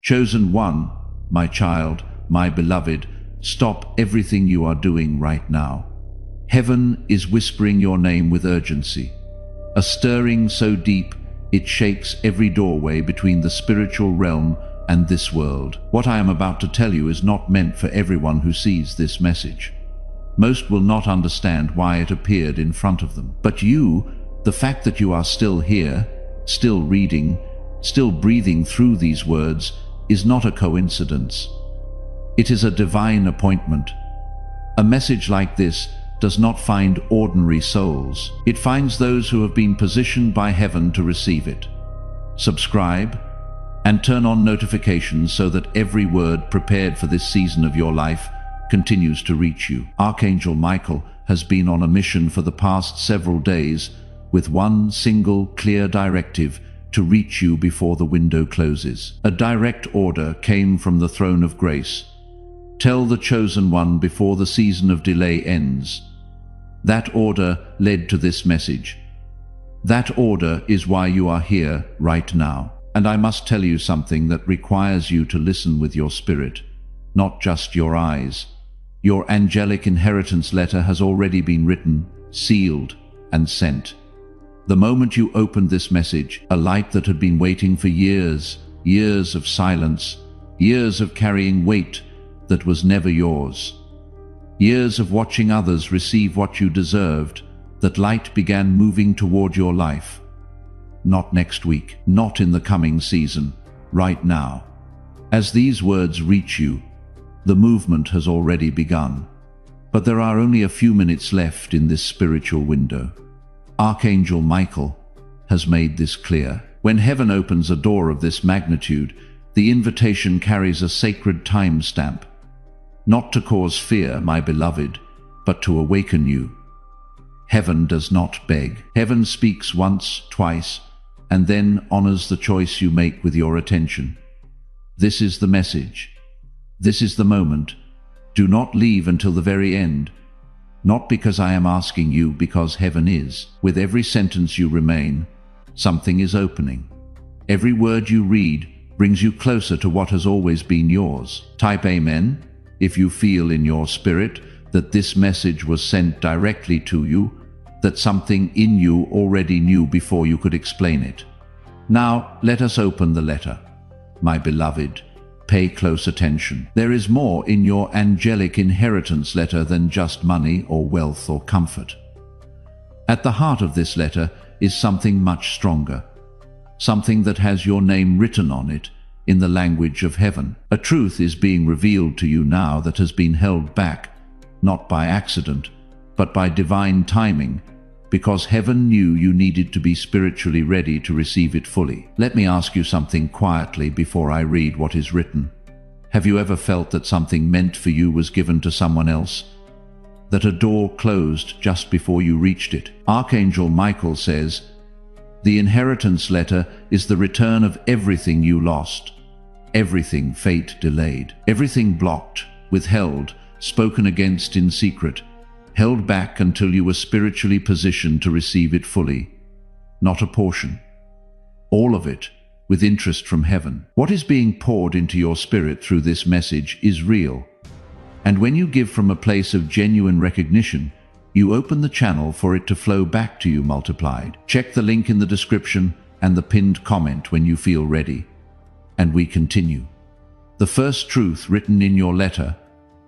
Chosen one, my child, my beloved, stop everything you are doing right now. Heaven is whispering your name with urgency, a stirring so deep it shakes every doorway between the spiritual realm and this world. What I am about to tell you is not meant for everyone who sees this message. Most will not understand why it appeared in front of them. But you, the fact that you are still here, still reading, still breathing through these words, is not a coincidence. It is a divine appointment. A message like this does not find ordinary souls. It finds those who have been positioned by heaven to receive it. Subscribe and turn on notifications so that every word prepared for this season of your life continues to reach you. Archangel Michael has been on a mission for the past several days with one single clear directive: to reach you before the window closes. A direct order came from the throne of grace. Tell the chosen one before the season of delay ends. That order led to this message. That order is why you are here right now. And I must tell you something that requires you to listen with your spirit, not just your eyes. Your angelic inheritance letter has already been written, sealed, and sent. The moment you opened this message, a light that had been waiting for years, years of silence, years of carrying weight that was never yours, years of watching others receive what you deserved, that light began moving toward your life. Not next week, not in the coming season, right now. As these words reach you, the movement has already begun. But there are only a few minutes left in this spiritual window. Archangel Michael has made this clear. When heaven opens a door of this magnitude, the invitation carries a sacred time stamp. Not to cause fear, my beloved, but to awaken you. Heaven does not beg. Heaven speaks once, twice, and then honors the choice you make with your attention. This is the message. This is the moment. Do not leave until the very end. Not because I am asking you, because heaven is. With every sentence you remain, something is opening. Every word you read brings you closer to what has always been yours. Type Amen if you feel in your spirit that this message was sent directly to you, that something in you already knew before you could explain it. Now, let us open the letter. My beloved, pay close attention. There is more in your angelic inheritance letter than just money or wealth or comfort. At the heart of this letter is something much stronger, something that has your name written on it in the language of heaven. A truth is being revealed to you now that has been held back, not by accident, but by divine timing, because heaven knew you needed to be spiritually ready to receive it fully. Let me ask you something quietly before I read what is written. Have you ever felt that something meant for you was given to someone else? That a door closed just before you reached it? Archangel Michael says, the inheritance letter is the return of everything you lost, everything fate delayed, everything blocked, withheld, spoken against in secret, held back until you were spiritually positioned to receive it fully. Not a portion. All of it, with interest from heaven. What is being poured into your spirit through this message is real. And when you give from a place of genuine recognition, you open the channel for it to flow back to you multiplied. Check the link in the description and the pinned comment when you feel ready. And we continue. The first truth written in your letter: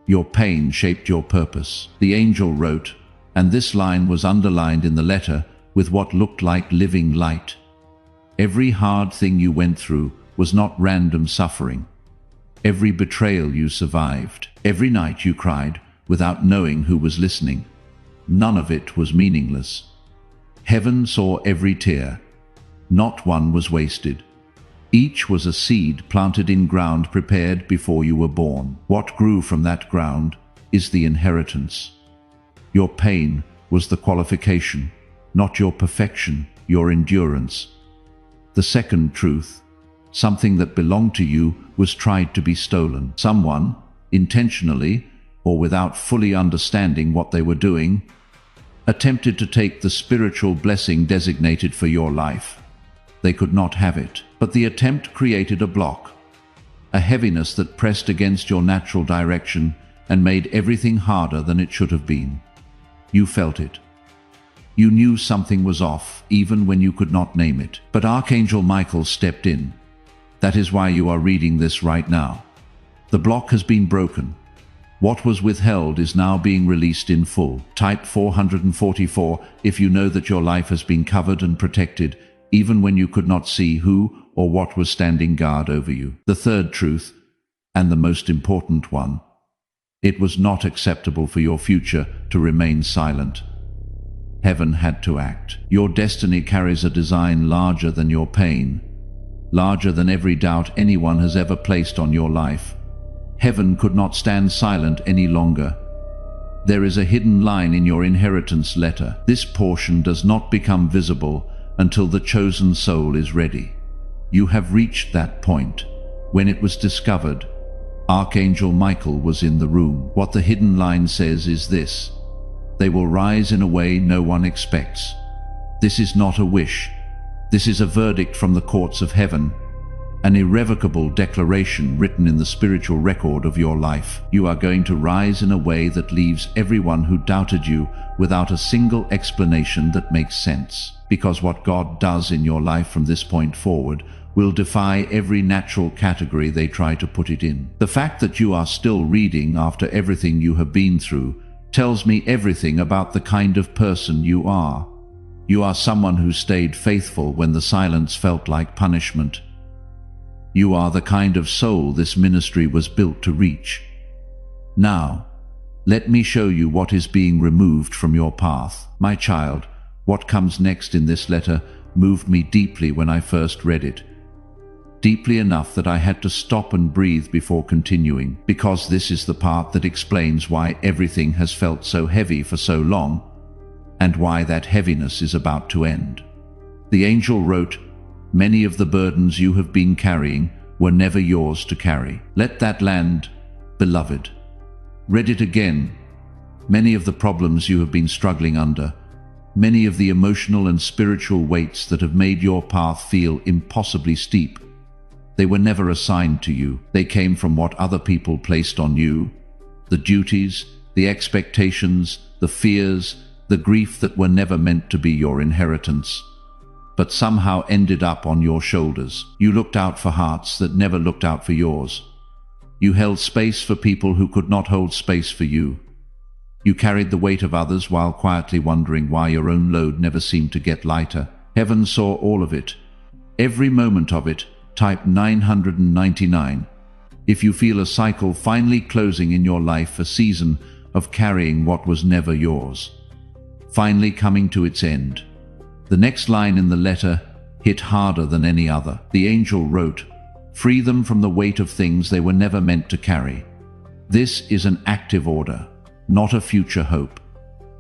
your pain shaped your purpose. The angel wrote, and this line was underlined in the letter with what looked like living light. Every hard thing you went through was not random suffering. Every betrayal you survived. Every night you cried without knowing who was listening. None of it was meaningless. Heaven saw every tear. Not one was wasted. Each was a seed planted in ground prepared before you were born. What grew from that ground is the inheritance. Your pain was the qualification, not your perfection, your endurance. The second truth: something that belonged to you was tried to be stolen. Someone, intentionally or without fully understanding what they were doing, attempted to take the spiritual blessing designated for your life. They could not have it, but the attempt created a block. a heaviness that pressed against your natural direction and made everything harder than it should have been. You felt it. You knew something was off, even when you could not name it. But Archangel Michael stepped in. That is why you are reading this right now. The block has been broken. What was withheld is now being released in full. Type 444 if you know that your life has been covered and protected, even when you could not see who or what was standing guard over you. The third truth, and the most important one: it was not acceptable for your future to remain silent. Heaven had to act. Your destiny carries a design larger than your pain, larger than every doubt anyone has ever placed on your life. Heaven could not stand silent any longer. There is a hidden line in your inheritance letter. This portion does not become visible until the chosen soul is ready. You have reached that point. When it was discovered, Archangel Michael was in the room. What the hidden line says is this: they will rise in a way no one expects. This is not a wish. This is a verdict from the courts of heaven, an irrevocable declaration written in the spiritual record of your life. You are going to rise in a way that leaves everyone who doubted you without a single explanation that makes sense. Because what God does in your life from this point forward will defy every natural category they try to put it in. The fact that you are still reading after everything you have been through tells me everything about the kind of person you are. You are someone who stayed faithful when the silence felt like punishment. You are the kind of soul this ministry was built to reach. Now, let me show you what is being removed from your path. My child, what comes next in this letter moved me deeply when I first read it. Deeply enough that I had to stop and breathe before continuing, because this is the part that explains why everything has felt so heavy for so long, and why that heaviness is about to end. The angel wrote, "Many of the burdens you have been carrying were never yours to carry. Let that land, beloved." Read it again. Many of the problems you have been struggling under, many of the emotional and spiritual weights that have made your path feel impossibly steep, they were never assigned to you. They came from what other people placed on you, the duties, the expectations, the fears, the grief that were never meant to be your inheritance, but somehow ended up on your shoulders. You looked out for hearts that never looked out for yours. You held space for people who could not hold space for you. You carried the weight of others while quietly wondering why your own load never seemed to get lighter. Heaven saw all of it, every moment of it. Type 999 if you feel a cycle finally closing in your life, a season of carrying what was never yours, finally coming to its end. The next line in the letter hit harder than any other. The angel wrote, "Free them from the weight of things they were never meant to carry." This is an active order, not a future hope.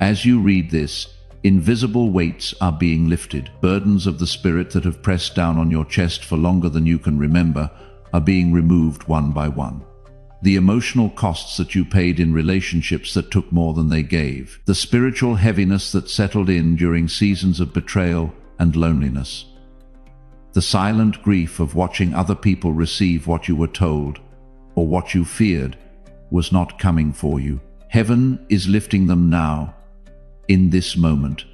As you read this, invisible weights are being lifted. Burdens of the spirit that have pressed down on your chest for longer than you can remember are being removed one by one. The emotional costs that you paid in relationships that took more than they gave. The spiritual heaviness that settled in during seasons of betrayal and loneliness. The silent grief of watching other people receive what you were told, or what you feared, was not coming for you. Heaven is lifting them now, in this moment,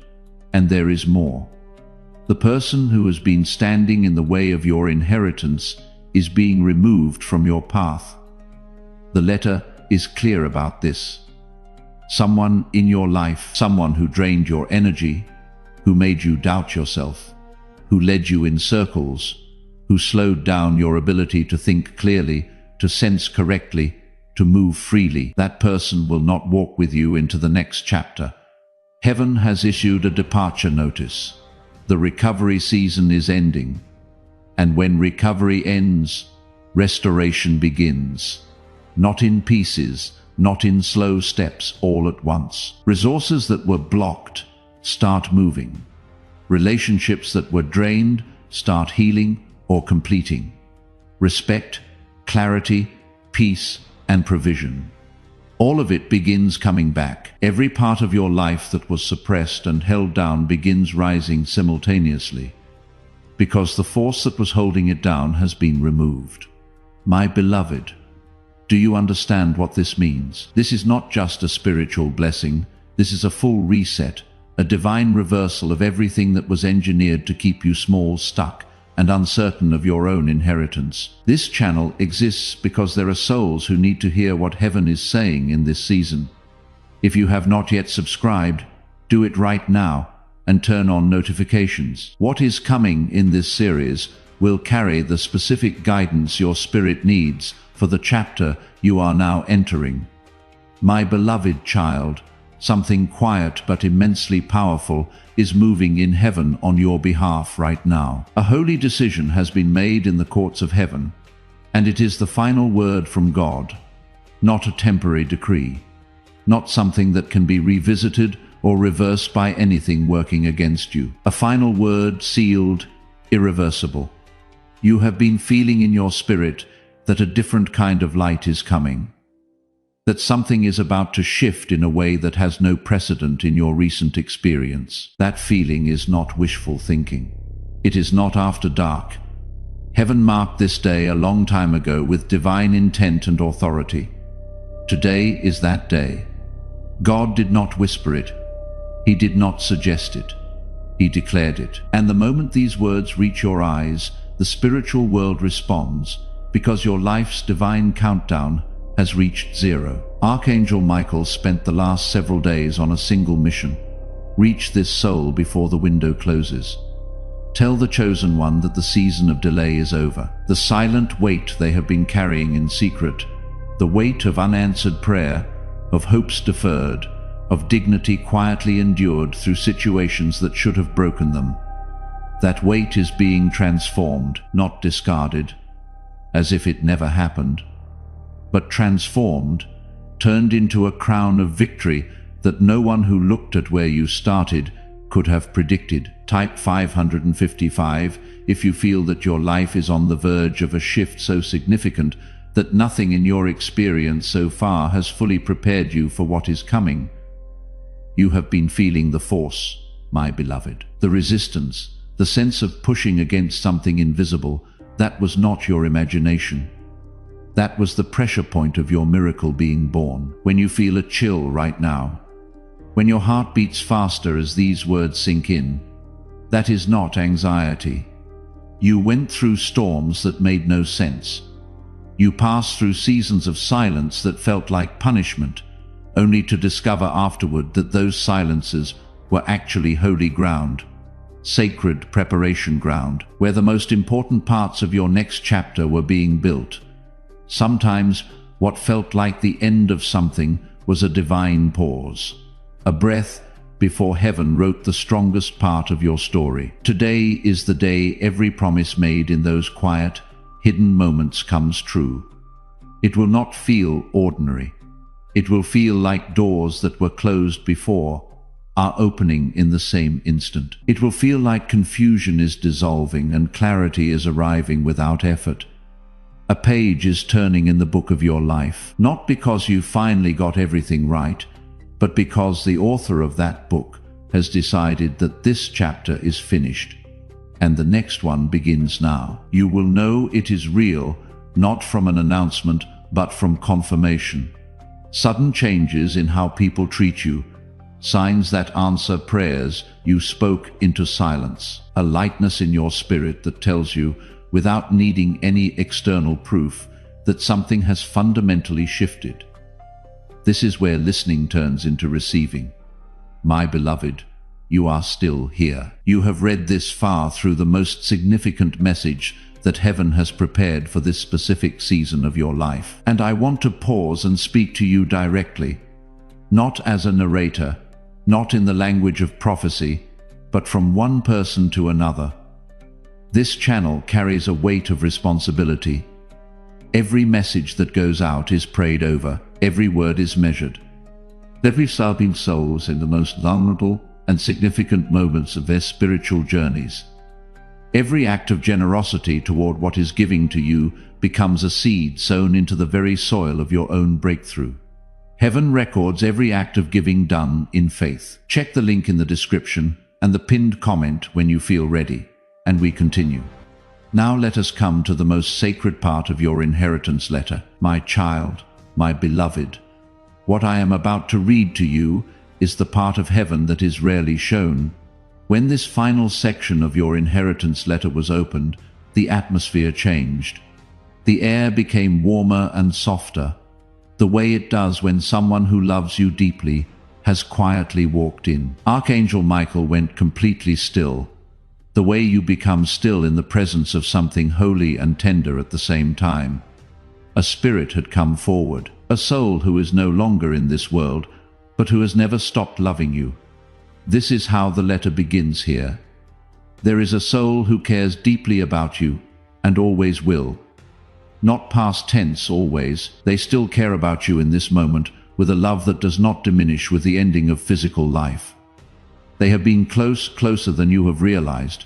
and there is more. The person who has been standing in the way of your inheritance is being removed from your path. The letter is clear about this. Someone in your life, someone who drained your energy, who made you doubt yourself, who led you in circles, who slowed down your ability to think clearly, to sense correctly, to move freely. That person will not walk with you into the next chapter. Heaven has issued a departure notice. The recovery season is ending. And when recovery ends, restoration begins. Not in pieces, not in slow steps all at once. Resources that were blocked start moving. Relationships that were drained start healing or completing. Respect, clarity, peace, and provision. All of it begins coming back. Every part of your life that was suppressed and held down begins rising simultaneously, because the force that was holding it down has been removed. My beloved, do you understand what this means? This is not just a spiritual blessing. This is a full reset, a divine reversal of everything that was engineered to keep you small, stuck, and uncertain of your own inheritance. This channel exists because there are souls who need to hear what heaven is saying in this season. If you have not yet subscribed, do it right now and turn on notifications. What is coming in this series will carry the specific guidance your spirit needs for the chapter you are now entering. My beloved child, something quiet but immensely powerful is moving in heaven on your behalf right now. A holy decision has been made in the courts of heaven, and it is the final word from God, not a temporary decree, not something that can be revisited or reversed by anything working against you. A final word, sealed, irreversible. You have been feeling in your spirit that a different kind of light is coming, that something is about to shift in a way that has no precedent in your recent experience. That feeling is not wishful thinking. It is not after dark. Heaven marked this day a long time ago with divine intent and authority. Today is that day. God did not whisper it. He did not suggest it. He declared it. And the moment these words reach your eyes, the spiritual world responds, because your life's divine countdown has reached 0. Archangel Michael spent the last several days on a single mission. Reach this soul before the window closes. Tell the chosen one that the season of delay is over. The silent weight they have been carrying in secret, the weight of unanswered prayer, of hopes deferred, of dignity quietly endured through situations that should have broken them. That weight is being transformed, not discarded, as if it never happened, but transformed, turned into a crown of victory that no one who looked at where you started could have predicted. Type 555 if you feel that your life is on the verge of a shift so significant that nothing in your experience so far has fully prepared you for what is coming. You have been feeling the force, my beloved, the resistance, the sense of pushing against something invisible. That was not your imagination. That was the pressure point of your miracle being born. When you feel a chill right now, when your heart beats faster as these words sink in, that is not anxiety. You went through storms that made no sense. You passed through seasons of silence that felt like punishment, only to discover afterward that those silences were actually holy ground, sacred preparation ground, where the most important parts of your next chapter were being built. Sometimes what felt like the end of something was a divine pause, a breath before heaven wrote the strongest part of your story. Today is the day every promise made in those quiet, hidden moments comes true. It will not feel ordinary. It will feel like doors that were closed before are opening in the same instant. It will feel like confusion is dissolving and clarity is arriving without effort. A page is turning in the book of your life, not because you finally got everything right, but because the author of that book has decided that this chapter is finished, and the next one begins now. You will know it is real, not from an announcement, but from confirmation. Sudden changes in how people treat you, signs that answer prayers you spoke into silence, a lightness in your spirit that tells you, without needing any external proof, that something has fundamentally shifted. This is where listening turns into receiving. My beloved, you are still here. You have read this far through the most significant message that heaven has prepared for this specific season of your life. And I want to pause and speak to you directly, not as a narrator, not in the language of prophecy, but from one person to another. This channel carries a weight of responsibility. Every message that goes out is prayed over, every word is measured. Every serving souls in the most vulnerable and significant moments of their spiritual journeys. Every act of generosity toward what is giving to you becomes a seed sown into the very soil of your own breakthrough. Heaven records every act of giving done in faith. Check the link in the description and the pinned comment when you feel ready, and we continue. Now let us come to the most sacred part of your inheritance letter. My child, my beloved, what I am about to read to you is the part of heaven that is rarely shown. When this final section of your inheritance letter was opened, the atmosphere changed. The air became warmer and softer, the way it does when someone who loves you deeply has quietly walked in. Archangel Michael went completely still, the way you become still in the presence of something holy and tender at the same time. A spirit had come forward, a soul who is no longer in this world, but who has never stopped loving you. This is how the letter begins here. There is a soul who cares deeply about you, and always will. Not past tense always, they still care about you in this moment, with a love that does not diminish with the ending of physical life. They have been closer than you have realized.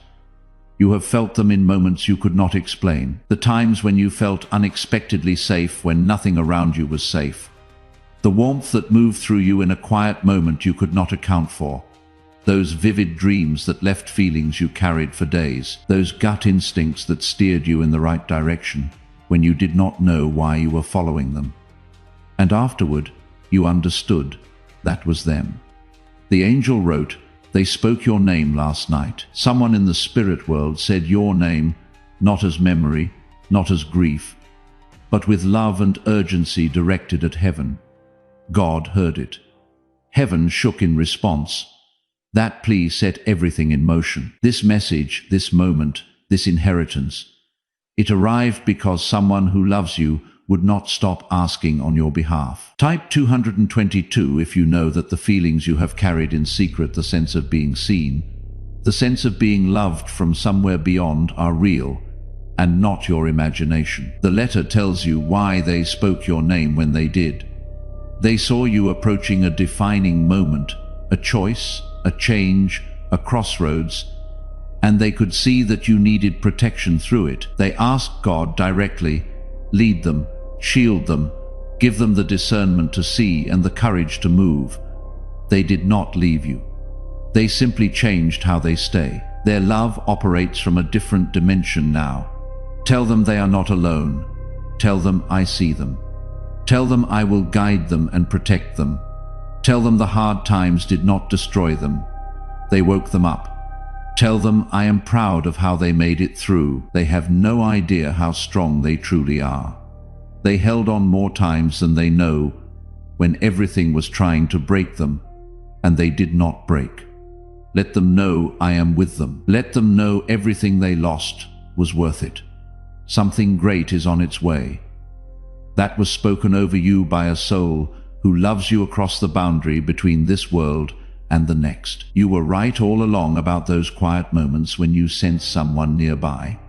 You have felt them in moments you could not explain, the times when you felt unexpectedly safe when nothing around you was safe. The warmth that moved through you in a quiet moment you could not account for. Those vivid dreams that left feelings you carried for days. Those gut instincts that steered you in the right direction when you did not know why you were following them. And afterward, you understood that was them. The angel wrote, "They spoke your name last night." Someone in the spirit world said your name, not as memory, not as grief, but with love and urgency directed at heaven. God heard it. Heaven shook in response. That plea set everything in motion. This message, this moment, this inheritance. It arrived because someone who loves you would not stop asking on your behalf. Type 222 if you know that the feelings you have carried in secret, the sense of being seen, the sense of being loved from somewhere beyond, are real and not your imagination. The letter tells you why they spoke your name when they did. They saw you approaching a defining moment, a choice, a change, a crossroads, and they could see that you needed protection through it. They asked God directly, lead them, shield them, give them the discernment to see and the courage to move. They did not leave you. They simply changed how they stay. Their love operates from a different dimension now. Tell them they are not alone. Tell them I see them. Tell them I will guide them and protect them. Tell them the hard times did not destroy them. They woke them up. Tell them I am proud of how they made it through. They have no idea how strong they truly are. They held on more times than they know when everything was trying to break them, and they did not break. Let them know I am with them. Let them know everything they lost was worth it. Something great is on its way. That was spoken over you by a soul who loves you across the boundary between this world and the next. You were right all along about those quiet moments when you sensed someone nearby.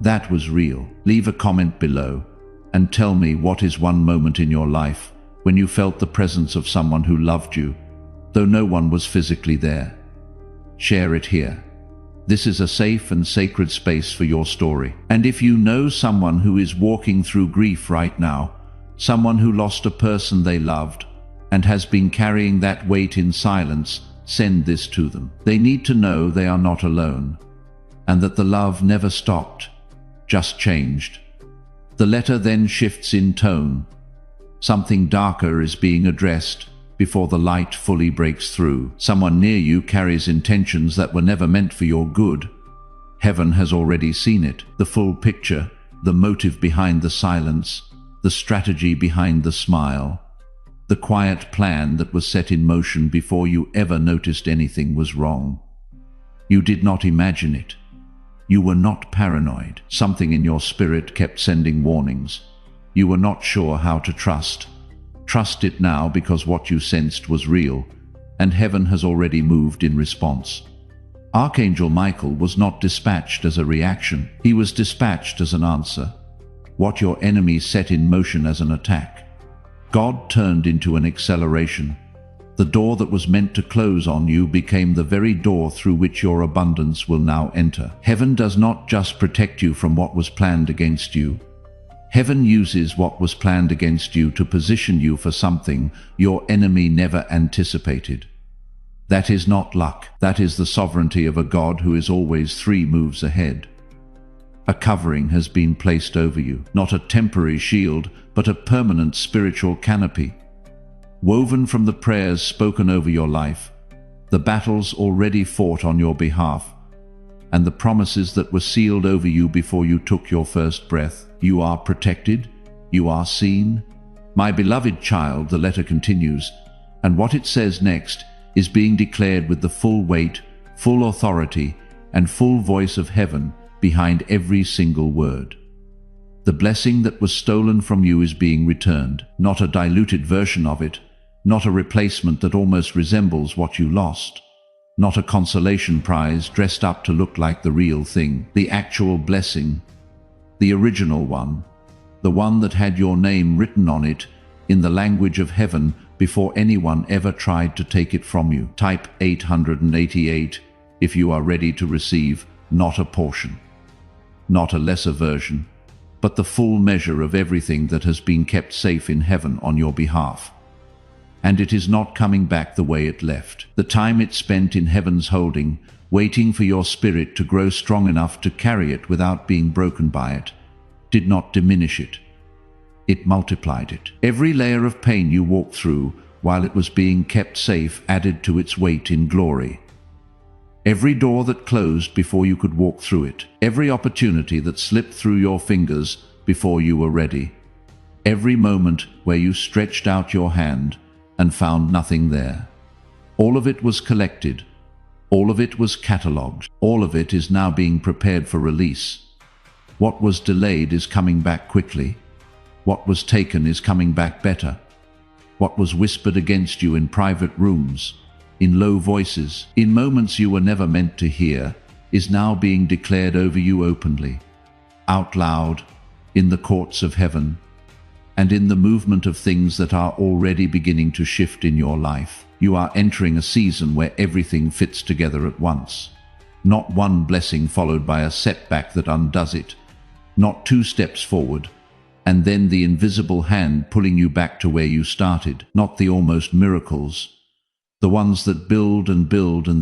That was real. Leave a comment below and tell me what is one moment in your life when you felt the presence of someone who loved you, though no one was physically there. Share it here. This is a safe and sacred space for your story. And if you know someone who is walking through grief right now, someone who lost a person they loved and has been carrying that weight in silence, send this to them. They need to know they are not alone, and that the love never stopped, just changed. The letter then shifts in tone. Something darker is being addressed before the light fully breaks through. Someone near you carries intentions that were never meant for your good. Heaven has already seen it, the full picture, the motive behind the silence, the strategy behind the smile, the quiet plan that was set in motion before you ever noticed anything was wrong. You did not imagine it. You were not paranoid. Something in your spirit kept sending warnings. You were not sure how to trust. Trust it now because what you sensed was real, and heaven has already moved in response. Archangel Michael was not dispatched as a reaction. He was dispatched as an answer. What your enemy set in motion as an attack, God turned into an acceleration. The door that was meant to close on you became the very door through which your abundance will now enter. Heaven does not just protect you from what was planned against you. Heaven uses what was planned against you to position you for something your enemy never anticipated. That is not luck. That is the sovereignty of a God who is always 3 moves ahead. A covering has been placed over you, not a temporary shield, but a permanent spiritual canopy. Woven from the prayers spoken over your life, the battles already fought on your behalf, and the promises that were sealed over you before you took your first breath. You are protected, you are seen. My beloved child, the letter continues, and what it says next is being declared with the full weight, full authority, and full voice of heaven behind every single word. The blessing that was stolen from you is being returned, not a diluted version of it, not a replacement that almost resembles what you lost, not a consolation prize dressed up to look like the real thing, the actual blessing, the original one, the one that had your name written on it in the language of heaven before anyone ever tried to take it from you. Type 888 if you are ready to receive not a portion, not a lesser version, but the full measure of everything that has been kept safe in heaven on your behalf. And it is not coming back the way it left. The time it spent in heaven's holding, waiting for your spirit to grow strong enough to carry it without being broken by it, did not diminish it. It multiplied it. Every layer of pain you walked through while it was being kept safe added to its weight in glory. Every door that closed before you could walk through it, every opportunity that slipped through your fingers before you were ready, every moment where you stretched out your hand and found nothing there. All of it was collected. All of it was catalogued. All of it is now being prepared for release. What was delayed is coming back quickly. What was taken is coming back better. What was whispered against you in private rooms, in low voices, in moments you were never meant to hear, is now being declared over you openly, out loud, in the courts of heaven, and in the movement of things that are already beginning to shift in your life. You are entering a season where everything fits together at once. Not one blessing followed by a setback that undoes it. Not two steps forward, and then the invisible hand pulling you back to where you started. Not the almost miracles, the ones that build and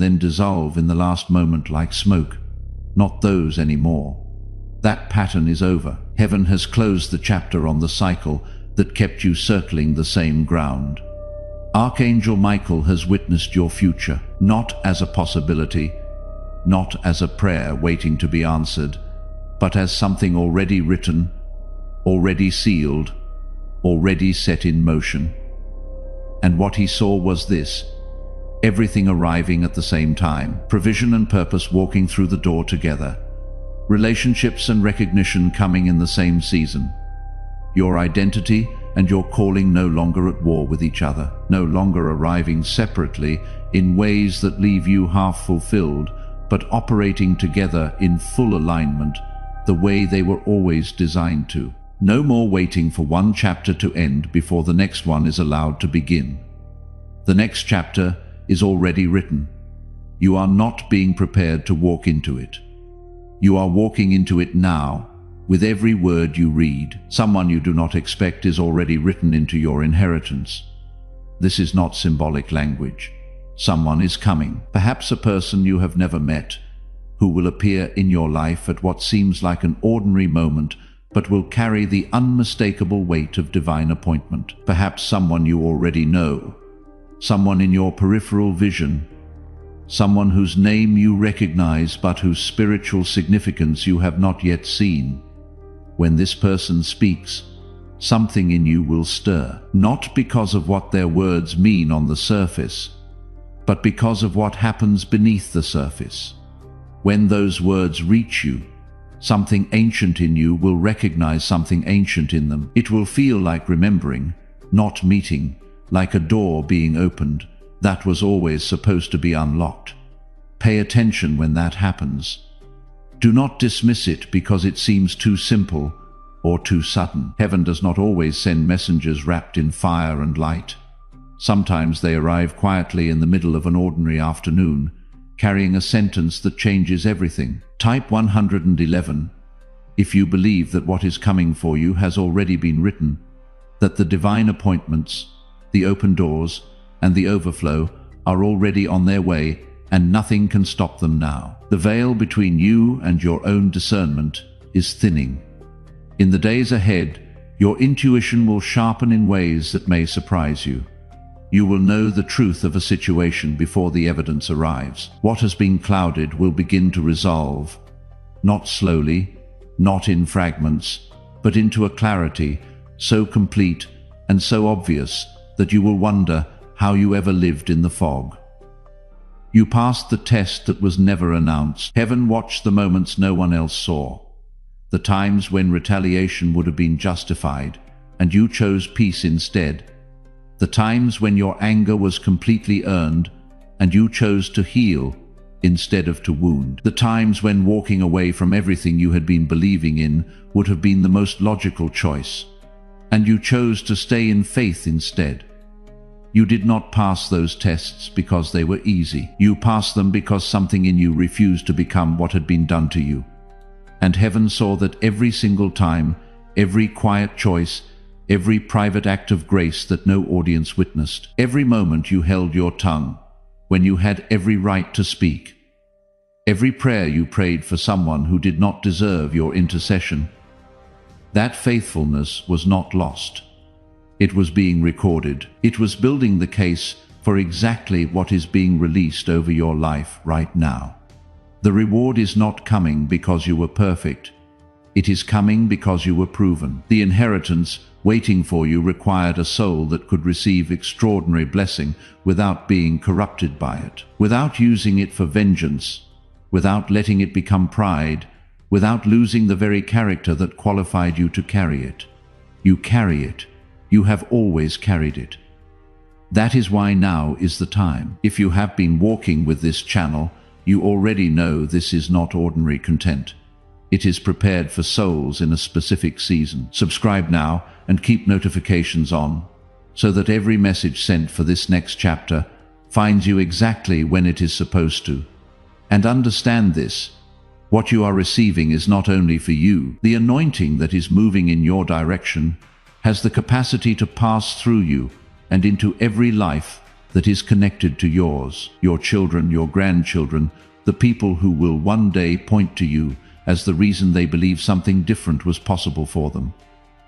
then dissolve in the last moment like smoke. Not those anymore. That pattern is over. Heaven has closed the chapter on the cycle that kept you circling the same ground. Archangel Michael has witnessed your future, not as a possibility, not as a prayer waiting to be answered, but as something already written, already sealed, already set in motion. And what he saw was this: everything arriving at the same time, provision and purpose walking through the door together, relationships and recognition coming in the same season, your identity and your calling no longer at war with each other, no longer arriving separately in ways that leave you half fulfilled, but operating together in full alignment, the way they were always designed to. No more waiting for one chapter to end before the next one is allowed to begin. The next chapter is already written. You are not being prepared to walk into it. You are walking into it now. With every word you read, someone you do not expect is already written into your inheritance. This is not symbolic language. Someone is coming, perhaps a person you have never met, who will appear in your life at what seems like an ordinary moment, but will carry the unmistakable weight of divine appointment. Perhaps someone you already know, someone in your peripheral vision, someone whose name you recognize but whose spiritual significance you have not yet seen. When this person speaks, something in you will stir, not because of what their words mean on the surface, but because of what happens beneath the surface. When those words reach you, something ancient in you will recognize something ancient in them. It will feel like remembering, not meeting, like a door being opened that was always supposed to be unlocked. Pay attention when that happens. Do not dismiss it because it seems too simple or too sudden. Heaven does not always send messengers wrapped in fire and light. Sometimes they arrive quietly in the middle of an ordinary afternoon, carrying a sentence that changes everything. Type 111 if you believe that what is coming for you has already been written, that the divine appointments, the open doors, and the overflow are already on their way, and nothing can stop them now. The veil between you and your own discernment is thinning. In the days ahead, your intuition will sharpen in ways that may surprise you. You will know the truth of a situation before the evidence arrives. What has been clouded will begin to resolve, not slowly, not in fragments, but into a clarity so complete and so obvious that you will wonder how you ever lived in the fog. You passed the test that was never announced. Heaven watched the moments no one else saw, the times when retaliation would have been justified, and you chose peace instead. The times when your anger was completely earned, and you chose to heal instead of to wound. The times when walking away from everything you had been believing in would have been the most logical choice, and you chose to stay in faith instead. You did not pass those tests because they were easy. You passed them because something in you refused to become what had been done to you. And heaven saw that every single time, every quiet choice, every private act of grace that no audience witnessed, every moment you held your tongue, when you had every right to speak, every prayer you prayed for someone who did not deserve your intercession, that faithfulness was not lost. It was being recorded. It was building the case for exactly what is being released over your life right now. The reward is not coming because you were perfect. It is coming because you were proven. The inheritance waiting for you required a soul that could receive extraordinary blessing without being corrupted by it, without using it for vengeance, without letting it become pride, without losing the very character that qualified you to carry it. You carry it. You have always carried it. That is why now is the time. If you have been walking with this channel, you already know this is not ordinary content. It is prepared for souls in a specific season. Subscribe now and keep notifications on, so that every message sent for this next chapter finds you exactly when it is supposed to. And understand this: what you are receiving is not only for you. The anointing that is moving in your direction has the capacity to pass through you and into every life that is connected to yours, your children, your grandchildren, the people who will one day point to you as the reason they believe something different was possible for them.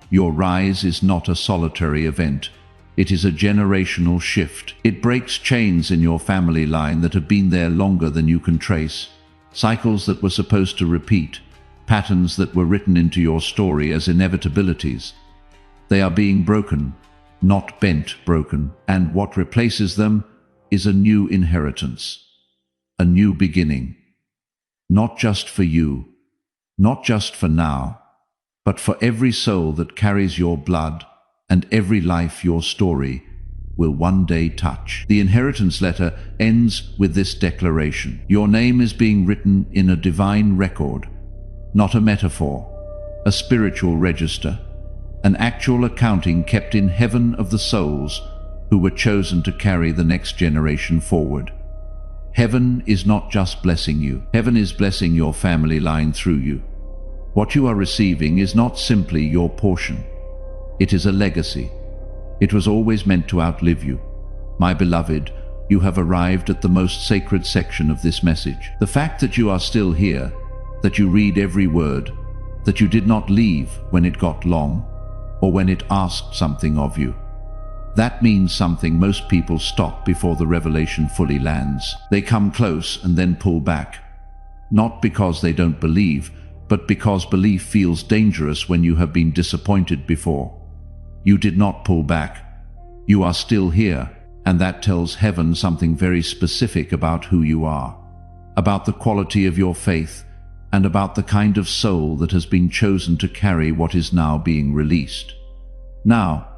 Your rise is not a solitary event. It is a generational shift. It breaks chains in your family line that have been there longer than you can trace, cycles that were supposed to repeat, patterns that were written into your story as inevitabilities. They are being broken, not bent broken, and what replaces them is a new inheritance, a new beginning. Not just for you, not just for now, but for every soul that carries your blood and every life your story will one day touch. The inheritance letter ends with this declaration: your name is being written in a divine record, not a metaphor, a spiritual register, an actual accounting kept in heaven of the souls who were chosen to carry the next generation forward. Heaven is not just blessing you. Heaven is blessing your family line through you. What you are receiving is not simply your portion. It is a legacy. It was always meant to outlive you. My beloved, you have arrived at the most sacred section of this message. The fact that you are still here, that you read every word, that you did not leave when it got long, or when it asked something of you, that means something. Most people stop before the revelation fully lands. They come close and then pull back. Not because they don't believe, but because belief feels dangerous when you have been disappointed before. You did not pull back. You are still here, and that tells heaven something very specific about who you are, about the quality of your faith, and about the kind of soul that has been chosen to carry what is now being released. Now,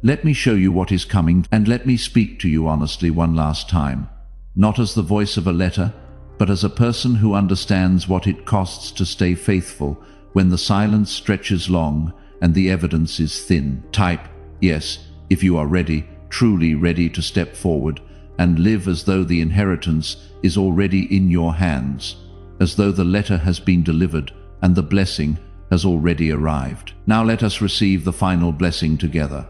let me show you what is coming, and let me speak to you honestly one last time, not as the voice of a letter, but as a person who understands what it costs to stay faithful when the silence stretches long and the evidence is thin. Type yes if you are ready, truly ready to step forward and live as though the inheritance is already in your hands, as though the letter has been delivered and the blessing has already arrived. Now let us receive the final blessing together.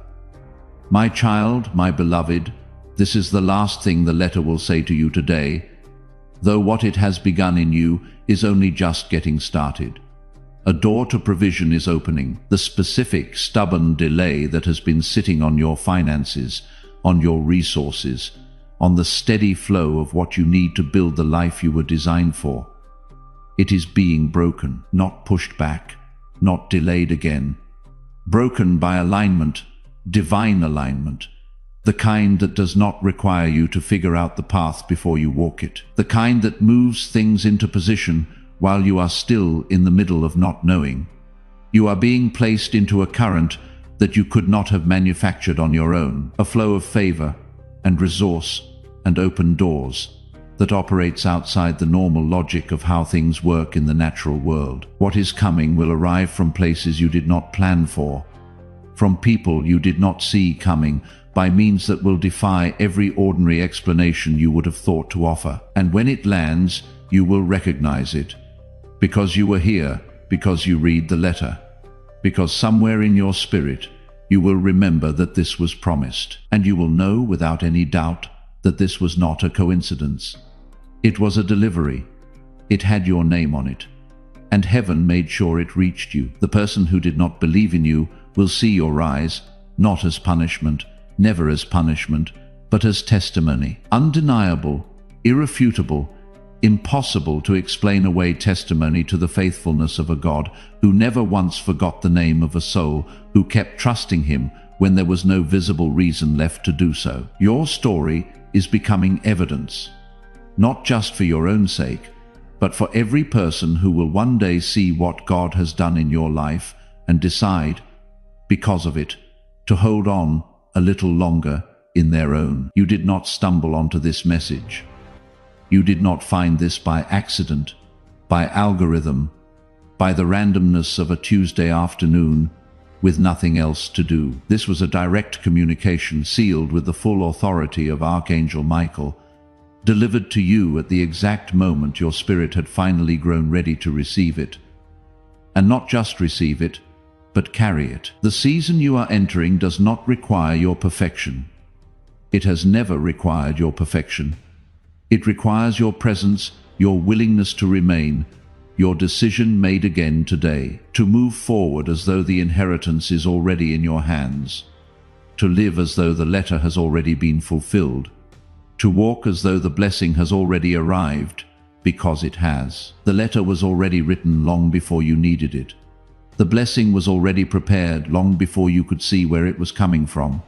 My child, my beloved, this is the last thing the letter will say to you today, though what it has begun in you is only just getting started. A door to provision is opening. The specific, stubborn delay that has been sitting on your finances, on your resources, on the steady flow of what you need to build the life you were designed for. It is being broken, not pushed back, not delayed again. Broken by alignment, divine alignment. The kind that does not require you to figure out the path before you walk it. The kind that moves things into position while you are still in the middle of not knowing. You are being placed into a current that you could not have manufactured on your own. A flow of favor and resource and open doors that operates outside the normal logic of how things work in the natural world. What is coming will arrive from places you did not plan for, from people you did not see coming, by means that will defy every ordinary explanation you would have thought to offer. And when it lands, you will recognize it, because you were here, because you read the letter, because somewhere in your spirit you will remember that this was promised, and you will know without any doubt that this was not a coincidence. It was a delivery. It had your name on it, and heaven made sure it reached you. The person who did not believe in you will see your rise, not as punishment, never as punishment, but as testimony. Undeniable, irrefutable, impossible to explain away testimony to the faithfulness of a God who never once forgot the name of a soul who kept trusting him when there was no visible reason left to do so. Your story is becoming evidence, not just for your own sake, but for every person who will one day see what God has done in your life and decide, because of it, to hold on a little longer in their own. You did not stumble onto this message. You did not find this by accident, by algorithm, by the randomness of a Tuesday afternoon with nothing else to do. This was a direct communication sealed with the full authority of Archangel Michael, delivered to you at the exact moment your spirit had finally grown ready to receive it. And not just receive it, but carry it. The season you are entering does not require your perfection. It has never required your perfection. It requires your presence, your willingness to remain, your decision made again today, to move forward as though the inheritance is already in your hands, to live as though the letter has already been fulfilled, to walk as though the blessing has already arrived, because it has. The letter was already written long before you needed it. The blessing was already prepared long before you could see where it was coming from.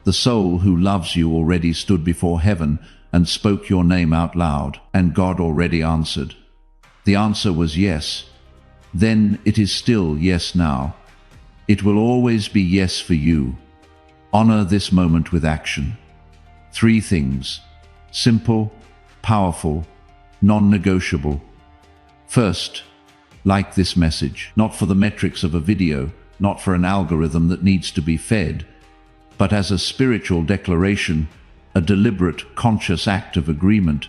The soul who loves you already stood before heaven and spoke your name out loud, and God already answered. The answer was yes. Then it is still yes now. It will always be yes for you. Honor this moment with action. 3 things: simple, powerful, non-negotiable. First, like this message, not for the metrics of a video, not for an algorithm that needs to be fed, but as a spiritual declaration, a deliberate, conscious act of agreement.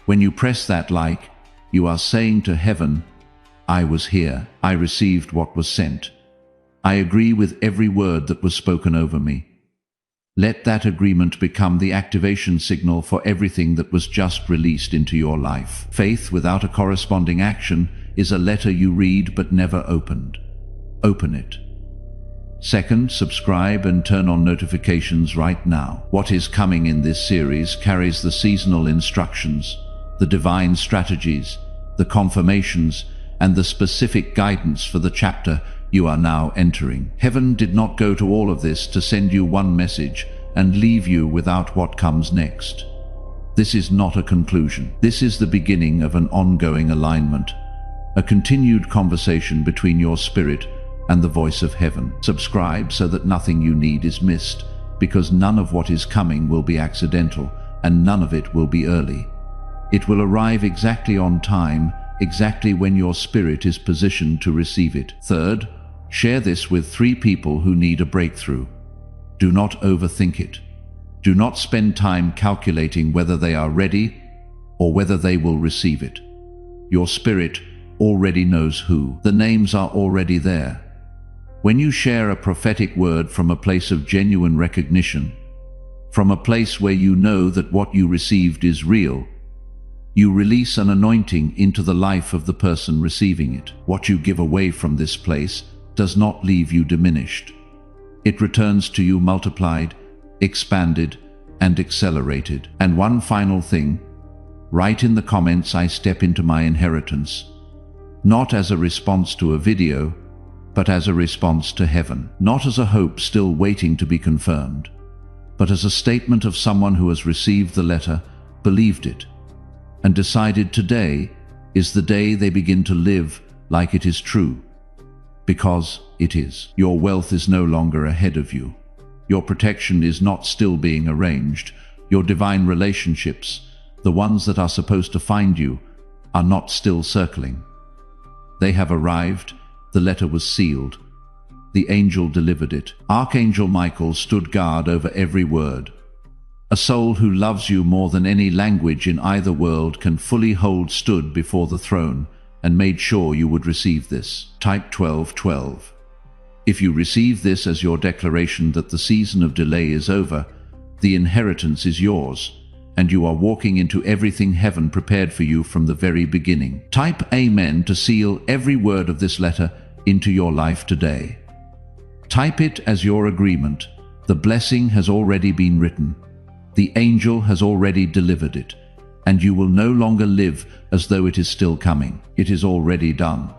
When you press that like, you are saying to heaven, I was here, I received what was sent. I agree with every word that was spoken over me. Let that agreement become the activation signal for everything that was just released into your life. Faith without a corresponding action is a letter you read but never opened. Open it. Second, subscribe and turn on notifications right now. What is coming in this series carries the seasonal instructions, the divine strategies, the confirmations, and the specific guidance for the chapter you are now entering. Heaven did not go to all of this to send you one message and leave you without what comes next. This is not a conclusion. This is the beginning of an ongoing alignment, a continued conversation between your spirit and the voice of heaven. Subscribe so that nothing you need is missed, because none of what is coming will be accidental, and none of it will be early. It will arrive exactly on time, exactly when your spirit is positioned to receive it. Third, share this with 3 people who need a breakthrough. Do not overthink it. Do not spend time calculating whether they are ready or whether they will receive it. Your spirit already knows who. The names are already there. When you share a prophetic word from a place of genuine recognition, from a place where you know that what you received is real, You release an anointing into the life of the person receiving it. What you give away from this place does not leave you diminished. It returns to you multiplied, expanded, and accelerated. And one final thing, write in the comments, "I step into my inheritance," not as a response to a video, but as a response to heaven. Not as a hope still waiting to be confirmed, but as a statement of someone who has received the letter, believed it, and decided today is the day they begin to live like it is true. Because it is. Your wealth is no longer ahead of you. Your protection is not still being arranged. Your divine relationships, the ones that are supposed to find you, are not still circling. They have arrived. The letter was sealed. The angel delivered it. Archangel Michael stood guard over every word. A soul who loves you more than any language in either world can fully hold stood before the throne and made sure you would receive this. Type 1212. If you receive this as your declaration that the season of delay is over, the inheritance is yours, and you are walking into everything heaven prepared for you from the very beginning. Type Amen to seal every word of this letter into your life today. Type it as your agreement. The blessing has already been written. The angel has already delivered it, and you will no longer live as though it is still coming. It is already done.